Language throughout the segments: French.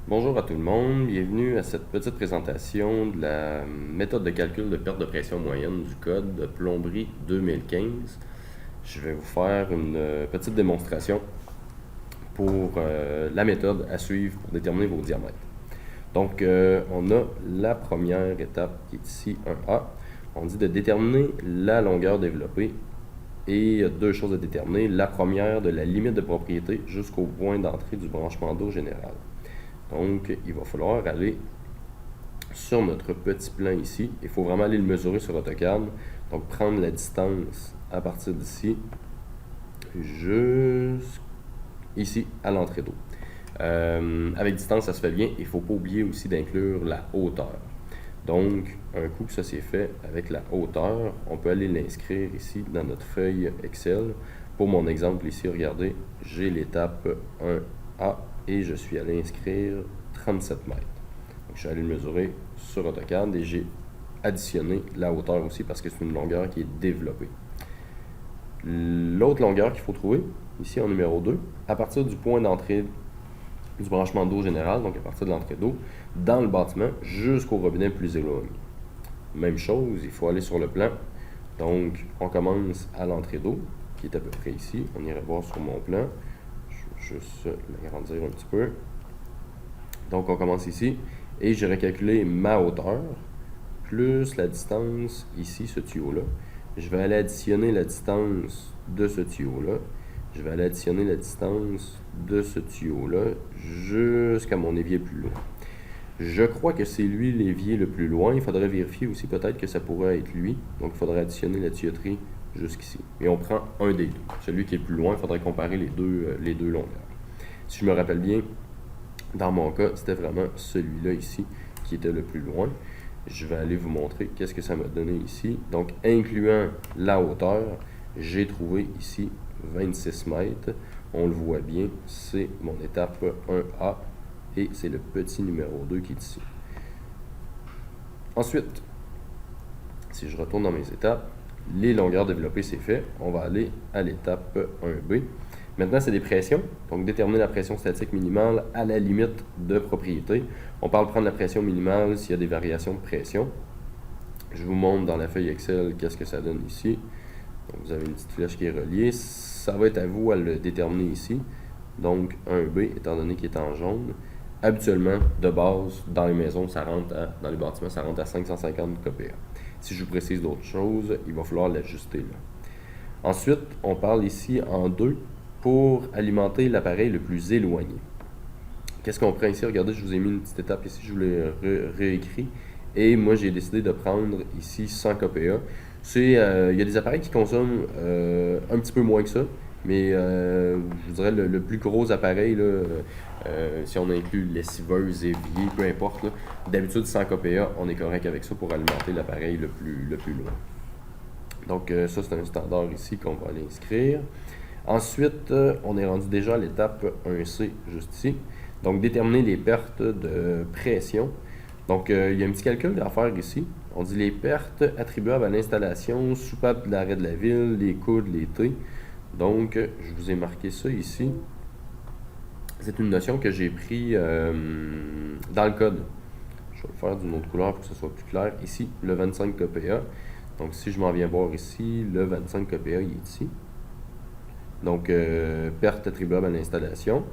Bonjour à tout le monde, bienvenue à cette petite présentation de la méthode de calcul de perte de pression moyenne du code de plomberie 2015. Je vais vous faire une petite démonstration pour la méthode à suivre pour déterminer vos diamètres. Donc, on a la première étape qui est ici, 1A. On dit de déterminer la longueur développée et il y a deux choses à déterminer. La première, de la limite de propriété jusqu'au point d'entrée du branchement d'eau général. Donc, il va falloir aller sur notre petit plan ici. Il faut vraiment aller le mesurer sur AutoCAD. Donc, prendre la distance à partir d'ici jusqu'ici à l'entrée d'eau. Avec distance, ça se fait bien. Il ne faut pas oublier aussi d'inclure la hauteur. Donc, un coup que ça c'est fait avec la hauteur, on peut aller l'inscrire ici dans notre feuille Excel. Pour mon exemple ici, regardez, j'ai l'étape 1A et je suis allé inscrire 37 mètres. Donc, je suis allé le mesurer sur AutoCAD et j'ai additionné la hauteur aussi parce que c'est une longueur qui est développée. L'autre longueur qu'il faut trouver, ici en numéro 2, à partir du point d'entrée du branchement d'eau général, donc à partir de l'entrée d'eau, dans le bâtiment jusqu'au robinet le plus éloigné. Même chose, il faut aller sur le plan. Donc, on commence à l'entrée d'eau, qui est à peu près ici. On ira voir sur mon plan. Je vais juste l'agrandir un petit peu. Donc, on commence ici. Et j'ai recalculé ma hauteur, plus la distance ici, ce tuyau-là. Je vais aller additionner la distance de ce tuyau-là. Je vais aller additionner la distance de ce tuyau-là jusqu'à mon évier plus loin. Je crois que c'est lui l'évier le plus loin. Il faudrait vérifier aussi peut-être que ça pourrait être lui. Donc, il faudrait additionner la tuyauterie jusqu'ici. Et on prend un des deux. Celui qui est le plus loin, il faudrait comparer les deux longueurs. Si je me rappelle bien, dans mon cas, c'était vraiment celui-là ici qui était le plus loin. Je vais aller vous montrer qu'est-ce que ça m'a donné ici. Donc, incluant la hauteur, j'ai trouvé ici 26 mètres. On le voit bien, c'est mon étape 1A et c'est le petit numéro 2 qui est ici. Ensuite, si je retourne dans mes étapes, les longueurs développées, c'est fait. On va aller à l'étape 1B. Maintenant, c'est des pressions. Donc, déterminer la pression statique minimale à la limite de propriété. On parle de prendre la pression minimale s'il y a des variations de pression. Je vous montre dans la feuille Excel qu'est-ce que ça donne ici. Donc, vous avez une petite flèche qui est reliée. Ça va être à vous à le déterminer ici. Donc, 1B, étant donné qu'il est en jaune. Habituellement, de base, dans les maisons, dans les bâtiments, ça rentre à 550 kPa. Si je vous précise d'autres choses, il va falloir l'ajuster là. Ensuite, on parle ici en 2 pour alimenter l'appareil le plus éloigné. Qu'est-ce qu'on prend ici? Regardez, je vous ai mis une petite étape ici, je vous l'ai réécrit. Et moi, j'ai décidé de prendre ici 100 kPa. Il y a des appareils qui consomment un petit peu moins que ça, mais je vous dirais le plus gros appareil, là, si on inclut lessiveuse, évier, peu importe, d'habitude 100 kPa, on est correct avec ça pour alimenter l'appareil le plus loin. Donc ça, c'est un standard ici qu'on va aller inscrire. Ensuite, on est rendu déjà à l'étape 1C, juste ici. Donc, déterminer les pertes de pression. Donc, il y a un petit calcul à faire ici. On dit les pertes attribuables à l'installation, soupape de l'arrêt de la ville, les coudes, les T. Donc, je vous ai marqué ça ici. C'est une notion que j'ai pris dans le code. Je vais le faire d'une autre couleur pour que ce soit plus clair. Ici, le 25 kPa. Donc, si je m'en viens voir ici, le 25 kPa, il est ici. Donc, pertes attribuables à l'installation.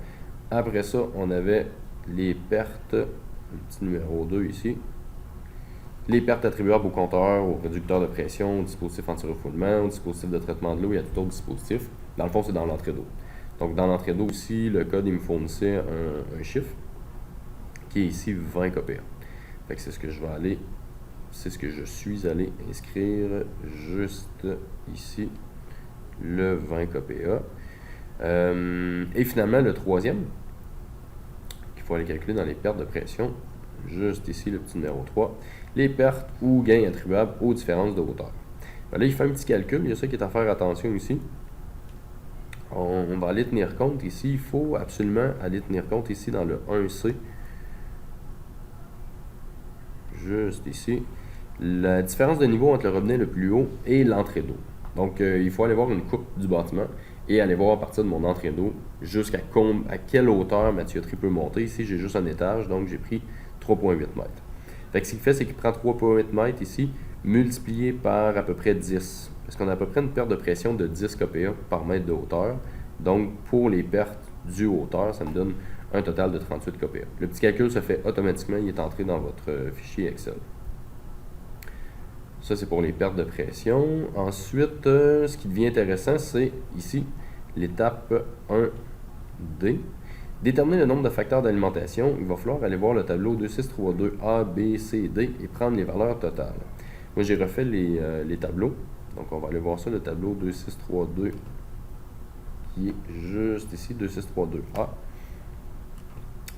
Après ça, on avait les pertes, le petit numéro 2 ici. Les pertes attribuables au compteur, au réducteur de pression, au dispositif anti-refoulement, au dispositif de traitement de l'eau et à tout autre dispositif. Dans le fond, c'est dans l'entrée d'eau. Donc, dans l'entrée d'eau ici, le code, il me fournissait un chiffre qui est ici 20 kPa. Fait que c'est ce que je suis allé inscrire juste ici, le 20 kPa. Et finalement, le troisième, qu'il faut aller calculer dans les pertes de pression, juste ici, le petit numéro 3, les pertes ou gains attribuables aux différences de hauteur. Ben là, il fait un petit calcul, il y a ça qui est à faire attention ici. On va aller tenir compte ici, il faut absolument aller tenir compte ici dans le 1C, juste ici, la différence de niveau entre le robinet le plus haut et l'entrée d'eau. Donc, il faut aller voir une coupe du bâtiment et aller voir à partir de mon entrée d'eau jusqu'à à quelle hauteur ma tuyauterie peut monter. Ici, j'ai juste un étage, donc j'ai pris 3,8 mètres. Fait que ce qu'il fait, c'est qu'il prend 3,8 mètres ici, multiplié par à peu près 10. Parce qu'on a à peu près une perte de pression de 10 kPa par mètre de hauteur. Donc, pour les pertes dues aux hauteurs, ça me donne un total de 38 kPa. Le petit calcul se fait automatiquement, il est entré dans votre fichier Excel. Ça, c'est pour les pertes de pression. Ensuite, ce qui devient intéressant, c'est ici, l'étape 1D. Déterminer le nombre de facteurs d'alimentation. Il va falloir aller voir le tableau 2632 A, B, C, D et prendre les valeurs totales. Moi, j'ai refait les tableaux. Donc, on va aller voir ça, le tableau 2632 qui est juste ici, 2632A.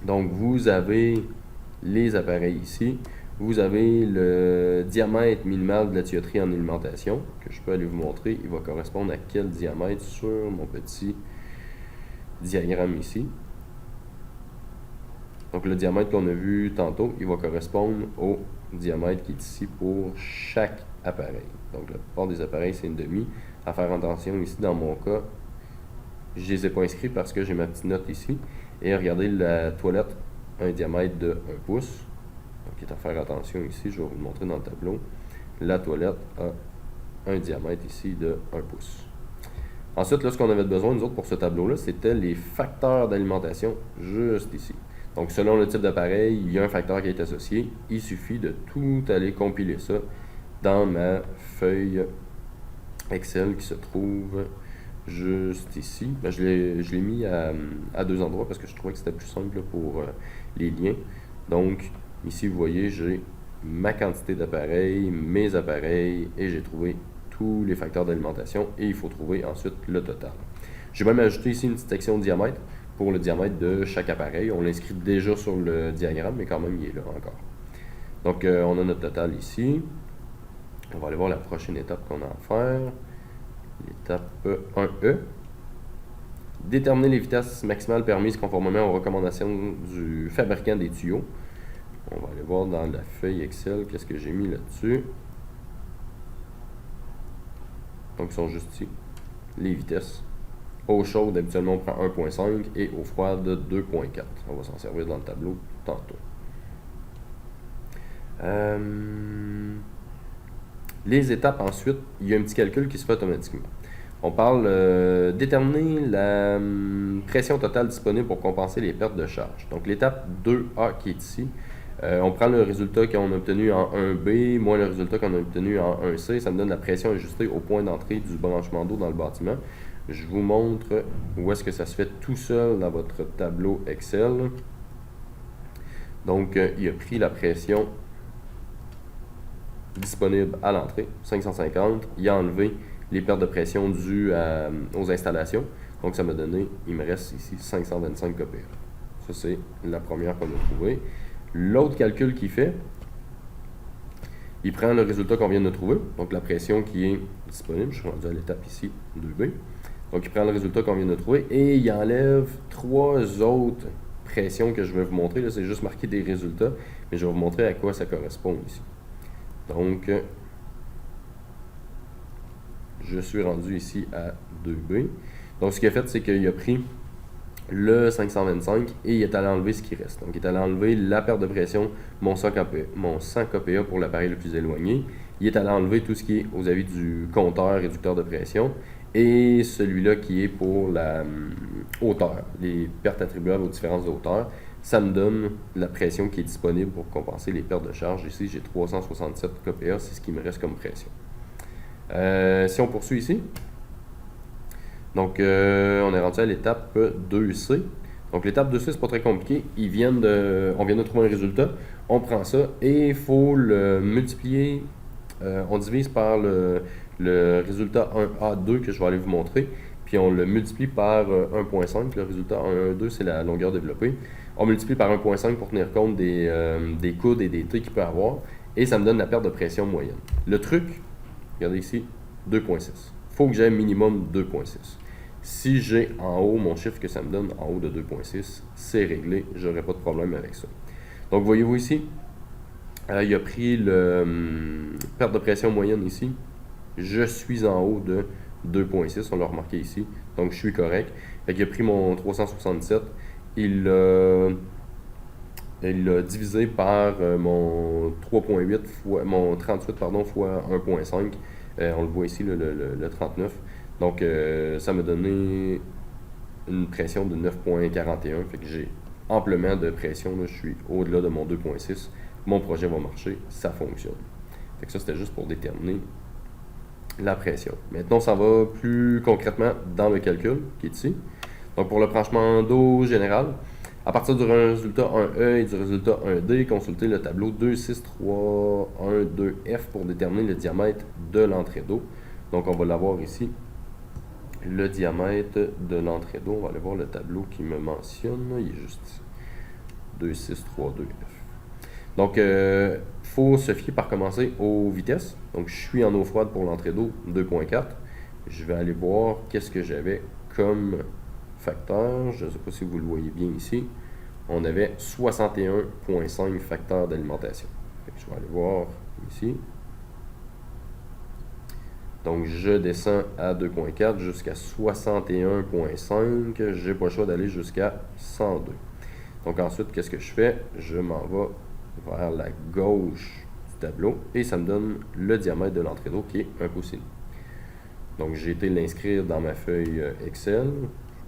Donc, vous avez les appareils ici. Vous avez le diamètre minimal de la tuyauterie en alimentation, que je peux aller vous montrer. Il va correspondre à quel diamètre sur mon petit diagramme ici. Donc, le diamètre qu'on a vu tantôt, il va correspondre au diamètre qui est ici pour chaque appareil. Donc, la plupart des appareils, c'est une demi. À faire attention ici, dans mon cas, je ne les ai pas inscrits parce que j'ai ma petite note ici. Et regardez, la toilette a un diamètre de 1 pouce. Donc, il est à faire attention ici, je vais vous le montrer dans le tableau. La toilette a un diamètre ici de 1 pouce. Ensuite, là, ce qu'on avait besoin, nous autres, pour ce tableau-là, c'était les facteurs d'alimentation juste ici. Donc, selon le type d'appareil, il y a un facteur qui est associé. Il suffit de tout aller compiler ça dans ma feuille Excel qui se trouve juste ici. Ben, je l'ai mis à deux endroits parce que je trouvais que c'était plus simple pour les liens. Donc, ici, vous voyez, j'ai ma quantité d'appareils, mes appareils, et j'ai trouvé tous les facteurs d'alimentation, et il faut trouver ensuite le total. J'ai même ajouté ici une petite section diamètre pour le diamètre de chaque appareil. On l'inscrit déjà sur le diagramme, mais quand même, il est là encore. Donc, on a notre total ici. On va aller voir la prochaine étape qu'on a à faire. L'étape 1E. Déterminer les vitesses maximales permises conformément aux recommandations du fabricant des tuyaux. On va aller voir dans la feuille Excel qu'est-ce que j'ai mis là-dessus. Donc, ils sont juste ici. Les vitesses. Eau chaude, habituellement, on prend 1.5 et eau froide, 2.4. On va s'en servir dans le tableau tantôt. Les étapes, ensuite, il y a un petit calcul qui se fait automatiquement. On parle déterminer la pression totale disponible pour compenser les pertes de charge. Donc, l'étape 2A qui est ici, on prend le résultat qu'on a obtenu en 1B moins le résultat qu'on a obtenu en 1C. Ça me donne la pression ajustée au point d'entrée du branchement d'eau dans le bâtiment. Je vous montre où est-ce que ça se fait tout seul dans votre tableau Excel. Donc, il a pris la pression disponible à l'entrée, 550. Il a enlevé les pertes de pression dues aux installations. Donc, ça m'a donné, il me reste ici 525 kPa. Ça, c'est la première qu'on a trouvée. L'autre calcul qu'il fait, il prend le résultat qu'on vient de trouver, donc la pression qui est disponible. Je suis rendu à l'étape ici, 2B. Donc, il prend le résultat qu'on vient de trouver et il enlève 3 autres pressions que je vais vous montrer. Là, c'est juste marqué des résultats, mais je vais vous montrer à quoi ça correspond ici. Donc, je suis rendu ici à 2B. Donc, ce qu'il a fait, c'est qu'il a pris le 525 et il est allé enlever ce qui reste. Donc, il est allé enlever la perte de pression, mon 100 kPa pour l'appareil le plus éloigné. Il est allé enlever tout ce qui est aux avis du compteur réducteur de pression et celui-là qui est pour la hauteur, les pertes attribuables aux différences de hauteur. Ça me donne la pression qui est disponible pour compenser les pertes de charge. Ici, j'ai 367 kPa, c'est ce qui me reste comme pression. Si on poursuit ici, donc on est rendu à l'étape 2C. Donc l'étape 2C, c'est pas très compliqué. On vient de trouver un résultat, on prend ça et il faut le multiplier. On divise par le résultat 1A2 que je vais aller vous montrer. Puis on le multiplie par 1.5. Le résultat 1A2, c'est la longueur développée. On multiplie par 1.5 pour tenir compte des coudes et des T qu'il peut avoir. Et ça me donne la perte de pression moyenne. Le truc, regardez ici, 2.6. Il faut que j'aie minimum 2.6. Si j'ai en haut mon chiffre que ça me donne, en haut de 2.6, c'est réglé. Je n'aurai pas de problème avec ça. Donc voyez-vous ici, il a pris le perte de pression moyenne ici. je suis en haut de 2.6, on l'a remarqué ici, donc je suis correct. Fait qu'il a pris mon 367, il l'a divisé par mon 3.8 fois, mon 38 pardon, fois 1.5. On le voit ici, le 39. Donc ça m'a donné une pression de 9.41. Fait que j'ai amplement de pression. Là, je suis au-delà de mon 2.6. Mon projet va marcher, ça fonctionne. Fait que ça, c'était juste pour déterminer la pression. Maintenant, ça va plus concrètement dans le calcul qui est ici. Donc, pour le branchement d'eau général, à partir du résultat 1E et du résultat 1D, consultez le tableau 26312F pour déterminer le diamètre de l'entrée d'eau. Donc, on va l'avoir ici. Le diamètre de l'entrée d'eau, on va aller voir le tableau qui me mentionne. Il est juste ici. 26312F. Donc, il faut se fier par commencer aux vitesses. Donc, je suis en eau froide pour l'entrée d'eau 2.4. Je vais aller voir qu'est-ce que j'avais comme facteur. Je ne sais pas si vous le voyez bien ici. On avait 61.5 facteurs d'alimentation. Je vais aller voir ici. Donc, je descends à 2.4 jusqu'à 61.5. Je n'ai pas le choix d'aller jusqu'à 102. Donc, ensuite, qu'est-ce que je fais? Je m'en vais vers la gauche du tableau et ça me donne le diamètre de l'entrée d'eau qui est 1 pouce et demi. Donc, j'ai été l'inscrire dans ma feuille Excel.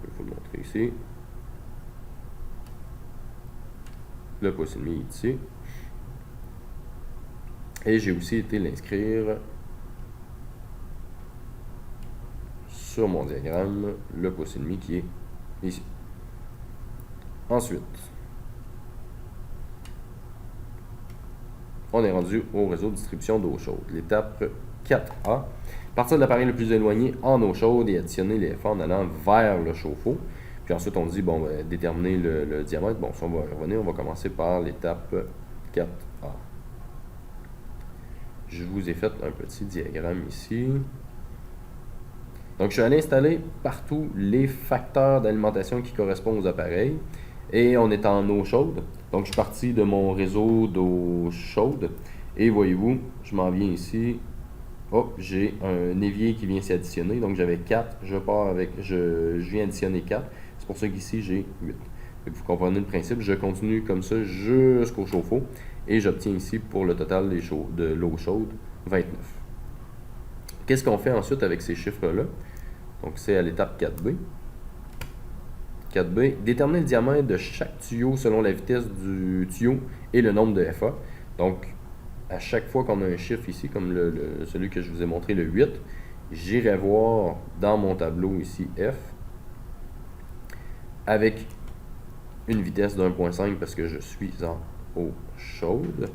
Je vais vous le montrer ici. Le pouce et demi est ici. Et j'ai aussi été l'inscrire sur mon diagramme, le pouce et demi qui est ici. Ensuite, on est rendu au réseau de distribution d'eau chaude. L'étape 4A. Partir de l'appareil le plus éloigné en eau chaude et additionner les FA en allant vers le chauffe-eau. Puis ensuite, on dit, bon, déterminer le diamètre. Bon, ça, on va revenir. On va commencer par l'étape 4A. Je vous ai fait un petit diagramme ici. Donc, je suis allé installer partout les facteurs d'alimentation qui correspondent aux appareils. Et on est en eau chaude. Donc, je suis parti de mon réseau d'eau chaude. Et voyez-vous, je m'en viens ici. Oh, j'ai un évier qui vient s'y additionner. Donc, j'avais 4. Je viens additionner 4. C'est pour ça qu'ici, j'ai 8. Et vous comprenez le principe. Je continue comme ça jusqu'au chauffe-eau. Et j'obtiens ici, pour le total de l'eau chaude, 29. Qu'est-ce qu'on fait ensuite avec ces chiffres-là? Donc, c'est à l'étape 4B. 4B, déterminer le diamètre de chaque tuyau selon la vitesse du tuyau et le nombre de FA. Donc, à chaque fois qu'on a un chiffre ici, comme celui que je vous ai montré, le 8, j'irai voir dans mon tableau ici F, avec une vitesse de 1.5 parce que je suis en eau chaude.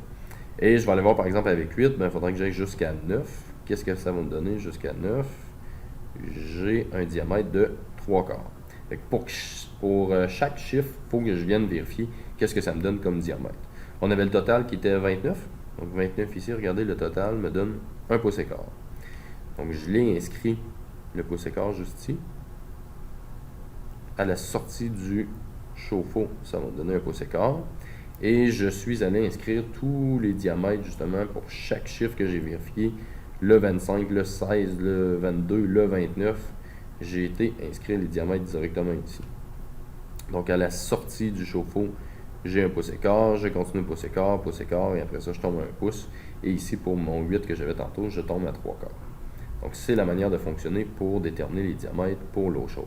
Et je vais aller voir par exemple avec 8, il faudrait que j'aille jusqu'à 9. Qu'est-ce que ça va me donner jusqu'à 9? J'ai un diamètre de 3 quarts. Fait que pour chaque chiffre, il faut que je vienne vérifier qu'est-ce que ça me donne comme diamètre. On avait le total qui était 29. Donc 29 ici, regardez, le total me donne 1 pouce et quart. Donc je l'ai inscrit, le pouce et quart juste ici. À la sortie du chauffe-eau, ça va me donner 1 pouce et quart. Et je suis allé inscrire tous les diamètres justement pour chaque chiffre que j'ai vérifié. Le 25, le 16, le 22, le 29. J'ai été inscrire les diamètres directement ici. Donc à la sortie du chauffe-eau, j'ai 1 pouce et quart, je continue pouce et quart, et après ça je tombe à 1 pouce. Et ici pour mon 8 que j'avais tantôt, je tombe à 3 quarts. Donc c'est la manière de fonctionner pour déterminer les diamètres pour l'eau chaude.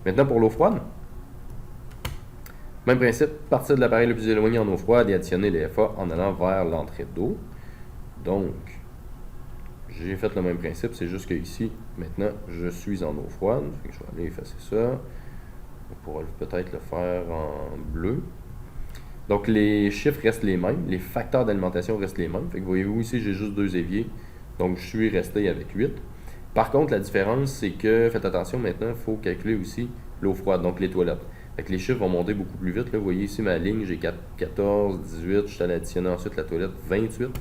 Maintenant pour l'eau froide, même principe, partir de l'appareil le plus éloigné en eau froide et additionner les FA en allant vers l'entrée d'eau. Donc, j'ai fait le même principe, c'est juste que ici, maintenant, je suis en eau froide. Fait que je vais aller effacer ça. On pourra peut-être le faire en bleu. Donc, les chiffres restent les mêmes. Les facteurs d'alimentation restent les mêmes. Fait que voyez-vous, ici, j'ai juste 2 éviers. Donc, je suis resté avec 8. Par contre, la différence, c'est que, faites attention maintenant, il faut calculer aussi l'eau froide, donc les toilettes. Fait que les chiffres vont monter beaucoup plus vite. Là. Vous voyez ici ma ligne, j'ai 14, 18, je suis allé additionner ensuite la toilette, 28.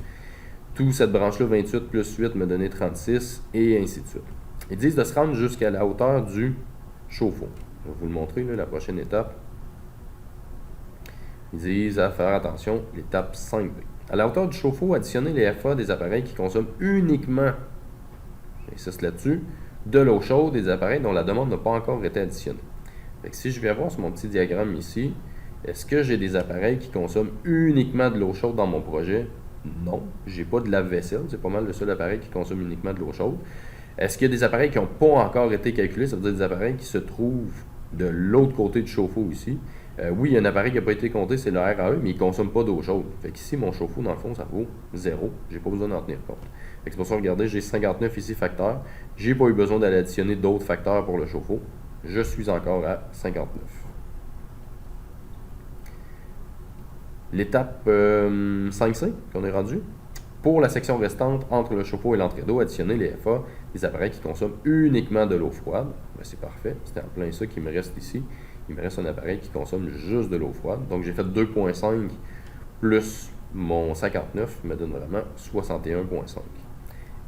Tout cette branche-là, 28 plus 8 me donnait 36, et ainsi de suite. Ils disent de se rendre jusqu'à la hauteur du chauffe-eau. Je vais vous le montrer, là, la prochaine étape. Ils disent à faire attention, l'étape 5B. À la hauteur du chauffe-eau, additionner les FA des appareils qui consomment uniquement J'insiste là-dessus. De l'eau chaude et des appareils dont la demande n'a pas encore été additionnée. Fait que si je vais voir sur mon petit diagramme ici, est-ce que j'ai des appareils qui consomment uniquement de l'eau chaude dans mon projet? Non, j'ai pas de lave-vaisselle, c'est pas mal le seul appareil qui consomme uniquement de l'eau chaude. Est-ce qu'il y a des appareils qui n'ont pas encore été calculés? Ça veut dire des appareils qui se trouvent de l'autre côté du chauffe-eau ici. Oui, il y a un appareil qui n'a pas été compté, c'est le RAE, mais il ne consomme pas d'eau chaude. Fait qu'ici, mon chauffe-eau, dans le fond, ça vaut 0. J'ai pas besoin d'en tenir compte. Fait que c'est pour ça, regardez, j'ai 59 ici facteurs. J'ai pas eu besoin d'aller additionner d'autres facteurs pour le chauffe-eau. Je suis encore à 59. L'étape 5C qu'on est rendu. Pour la section restante entre le chauffe-eau et l'entrée d'eau, additionner les FA, des appareils qui consomment uniquement de l'eau froide. Ben, c'est parfait, c'était en plein ça qui me reste ici. Il me reste un appareil qui consomme juste de l'eau froide. Donc j'ai fait 2.5 plus mon 59 me donne vraiment 61.5.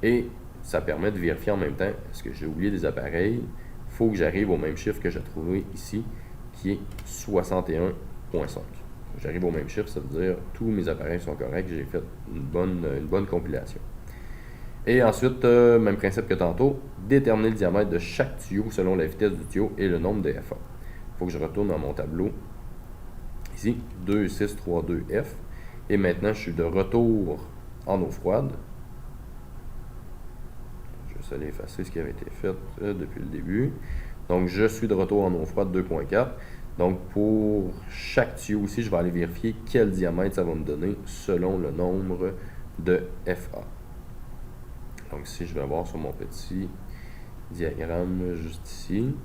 Et ça permet de vérifier en même temps, est-ce que j'ai oublié des appareils? Il faut que j'arrive au même chiffre que j'ai trouvé ici, qui est 61.5. J'arrive au même chiffre, ça veut dire tous mes appareils sont corrects, j'ai fait une bonne compilation. Et ensuite, même principe que tantôt, déterminer le diamètre de chaque tuyau selon la vitesse du tuyau et le nombre de FA. Il faut que je retourne dans mon tableau, ici, 2, 6, 3, 2, F. Et maintenant, je suis de retour en eau froide. Je vais juste aller effacer ce qui avait été fait depuis le début. Donc, je suis de retour en eau froide 2.4. Donc, pour chaque tuyau aussi, je vais aller vérifier quel diamètre ça va me donner selon le nombre de FA. Donc, ici, je vais voir sur mon petit diagramme juste ici.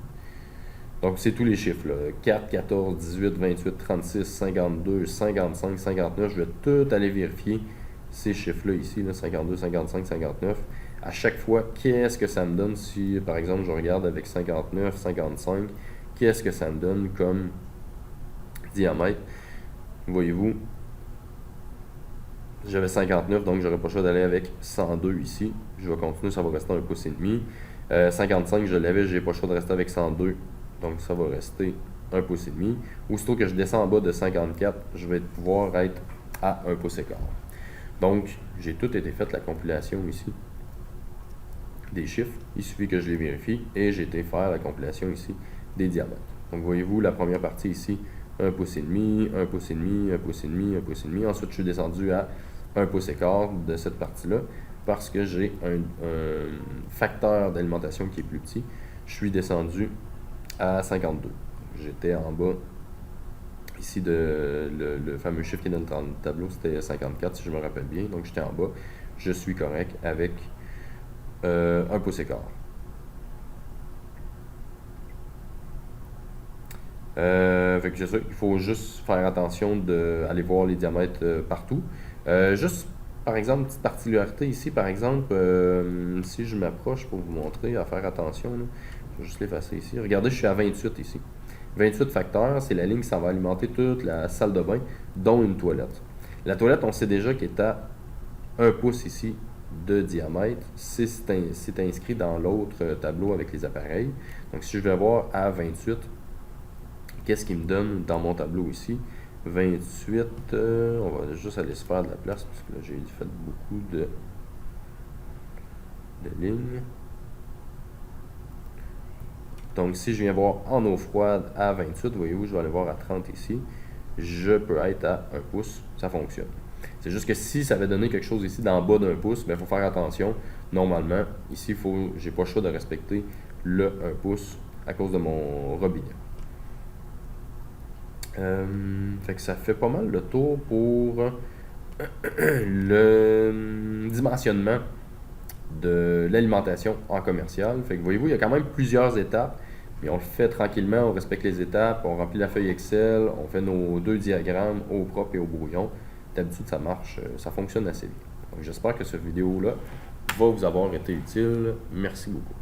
Donc, c'est tous les chiffres, là. 4, 14, 18, 28, 36, 52, 55, 59. Je vais tout aller vérifier ces chiffres-là ici, là, 52, 55, 59. À chaque fois, qu'est-ce que ça me donne si, par exemple, je regarde avec 59, 55, qu'est-ce que ça me donne comme diamètre? Voyez-vous, j'avais 59, donc j'aurais pas le choix d'aller avec 102 ici. Je vais continuer, ça va rester 1,5 pouce. 55, je l'avais, j'ai pas le choix de rester avec 102. Donc ça va rester 1,5 pouce. Aussitôt que je descends en bas de 54, je vais pouvoir être à 1,25 pouce. Donc, j'ai tout été fait la compilation ici des chiffres. Il suffit que je les vérifie et j'ai été faire la compilation ici des diamètres. Donc, voyez-vous, la première partie ici, 1,5 pouce, 1,5 pouce, 1,5 pouce, 1,5 pouce. Ensuite, je suis descendu à 1,25 pouce de cette partie-là parce que j'ai un facteur d'alimentation qui est plus petit. Je suis descendu à 52. J'étais en bas ici le fameux chiffre qui est dans le tableau, c'était 54 si je me rappelle bien. Donc j'étais en bas. Je suis correct avec 1,25 pouce. Fait que c'est ça, il faut juste faire attention d'aller voir les diamètres partout. Juste par exemple, petite particularité ici, par exemple, si je m'approche pour vous montrer à faire attention, là, je vais juste l'effacer ici. Regardez, je suis à 28 ici. 28 facteurs, c'est la ligne qui s'en va alimenter toute la salle de bain, dont une toilette. La toilette, on sait déjà qu'elle est à 1 pouce ici de diamètre. C'est inscrit dans l'autre tableau avec les appareils. Donc, si je vais voir à 28, qu'est-ce qu'il me donne dans mon tableau ici? 28, on va juste aller se faire de la place parce que là, j'ai fait beaucoup de lignes. Donc, si je viens voir en eau froide à 28, voyez-vous, je vais aller voir à 30 ici. Je peux être à 1 pouce, ça fonctionne. C'est juste que si ça avait donné quelque chose ici d'en bas d'1 pouce, il faut faire attention. Normalement, ici, j'ai pas le choix de respecter le 1 pouce à cause de mon robinet. Fait que ça fait pas mal le tour pour le dimensionnement de l'alimentation en commercial. Fait que voyez-vous, il y a quand même plusieurs étapes, mais on le fait tranquillement, on respecte les étapes, on remplit la feuille Excel, on fait nos 2 diagrammes au propre et au brouillon. D'habitude, ça marche, ça fonctionne assez bien. Donc j'espère que cette vidéo-là va vous avoir été utile. Merci beaucoup.